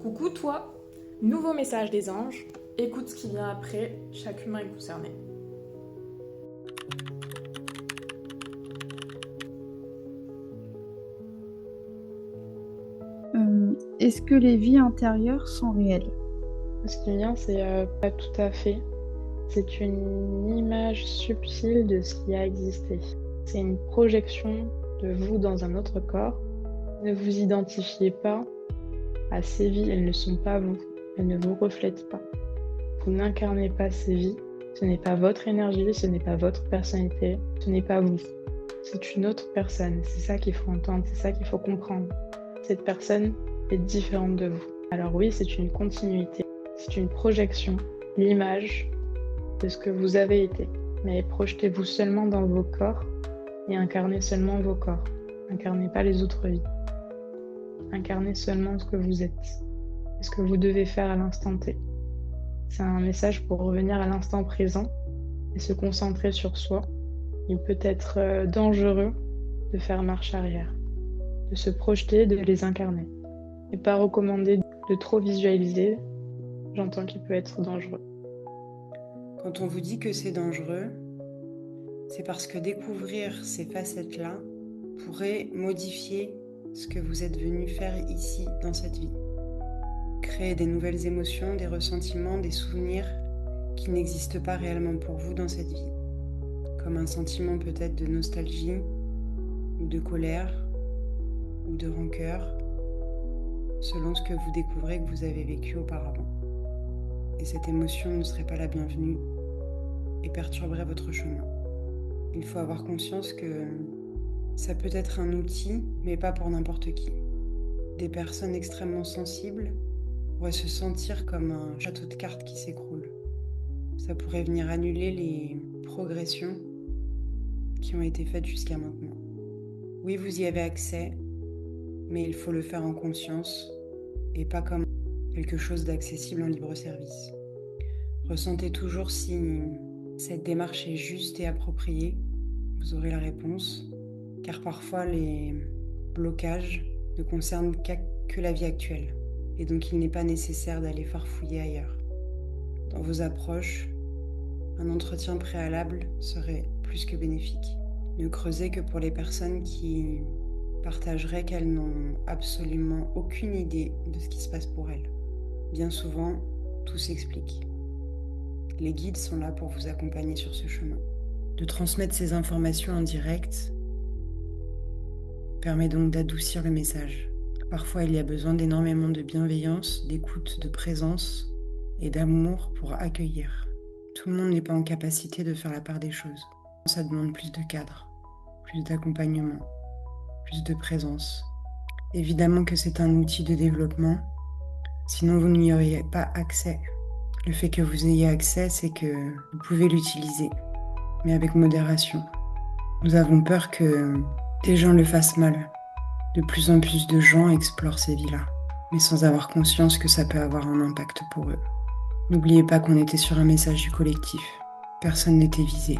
Coucou toi, nouveau message des anges, écoute ce qui vient après, chaque humain est concerné. Est-ce que les vies antérieures sont réelles? Ce qui vient, c'est pas tout à fait. C'est une image subtile de ce qui a existé. C'est une projection de vous dans un autre corps. Ne vous identifiez pas à ces vies, elles ne sont pas vous. Elles ne vous reflètent pas. Vous n'incarnez pas ces vies. Ce n'est pas votre énergie, ce n'est pas votre personnalité, ce n'est pas vous. C'est une autre personne. C'est ça qu'il faut entendre, c'est ça qu'il faut comprendre. Cette personne est différente de vous. Alors oui, c'est une continuité. C'est une projection, l'image de ce que vous avez été. Mais projetez-vous seulement dans vos corps et incarnez seulement vos corps. Incarnez pas les autres vies. Incarnez seulement ce que vous êtes et ce que vous devez faire à l'instant T. C'est un message pour revenir à l'instant présent et se concentrer sur soi. Il peut être dangereux de faire marche arrière, de se projeter, de les incarner. Et pas recommandé de trop visualiser. J'entends qu'il peut être dangereux. Quand on vous dit que c'est dangereux, c'est parce que découvrir ces facettes-là pourrait modifier ce que vous êtes venu faire ici dans cette vie. Créer des nouvelles émotions, des ressentiments, des souvenirs qui n'existent pas réellement pour vous dans cette vie. Comme un sentiment peut-être de nostalgie, ou de colère, ou de rancœur, selon ce que vous découvrez que vous avez vécu auparavant. Et cette émotion ne serait pas la bienvenue et perturberait votre chemin. Il faut avoir conscience que ça peut être un outil, mais pas pour n'importe qui. Des personnes extrêmement sensibles pourraient se sentir comme un château de cartes qui s'écroule. Ça pourrait venir annuler les progressions qui ont été faites jusqu'à maintenant. Oui, vous y avez accès, mais il faut le faire en conscience et pas comme quelque chose d'accessible en libre service. Ressentez toujours si cette démarche est juste et appropriée. Vous aurez la réponse, car parfois les blocages ne concernent que la vie actuelle, et donc il n'est pas nécessaire d'aller farfouiller ailleurs. Dans vos approches, un entretien préalable serait plus que bénéfique. Ne creusez que pour les personnes qui partageraient qu'elles n'ont absolument aucune idée de ce qui se passe pour elles. Bien souvent, tout s'explique. Les guides sont là pour vous accompagner sur ce chemin. De transmettre ces informations en direct permet donc d'adoucir le message. Parfois, il y a besoin d'énormément de bienveillance, d'écoute, de présence et d'amour pour accueillir. Tout le monde n'est pas en capacité de faire la part des choses. Ça demande plus de cadre, plus d'accompagnement, plus de présence. Évidemment que c'est un outil de développement, sinon vous n'y auriez pas accès. Le fait que vous ayez accès, c'est que vous pouvez l'utiliser, mais avec modération. Nous avons peur que des gens le fassent mal. De plus en plus de gens explorent ces vies-là, mais sans avoir conscience que ça peut avoir un impact pour eux. N'oubliez pas qu'on était sur un message du collectif. Personne n'était visé.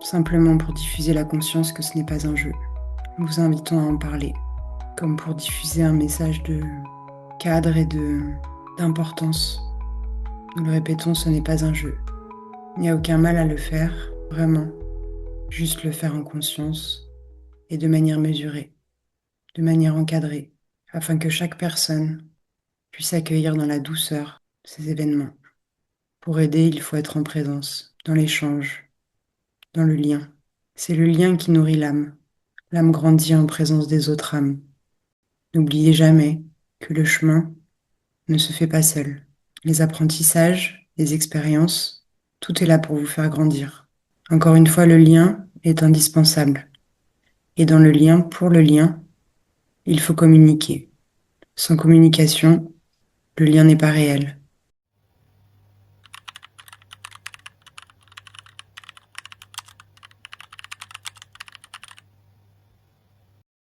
Simplement pour diffuser la conscience que ce n'est pas un jeu. Nous vous invitons à en parler, comme pour diffuser un message de cadre et d'importance. Nous le répétons, ce n'est pas un jeu. Il n'y a aucun mal à le faire, vraiment. Juste le faire en conscience et de manière mesurée, de manière encadrée, afin que chaque personne puisse accueillir dans la douceur ces événements. Pour aider, il faut être en présence, dans l'échange, dans le lien. C'est le lien qui nourrit l'âme. L'âme grandit en présence des autres âmes. N'oubliez jamais que le chemin ne se fait pas seul. Les apprentissages, les expériences, tout est là pour vous faire grandir. Encore une fois, le lien est indispensable. Et dans le lien, pour le lien, il faut communiquer. Sans communication, le lien n'est pas réel.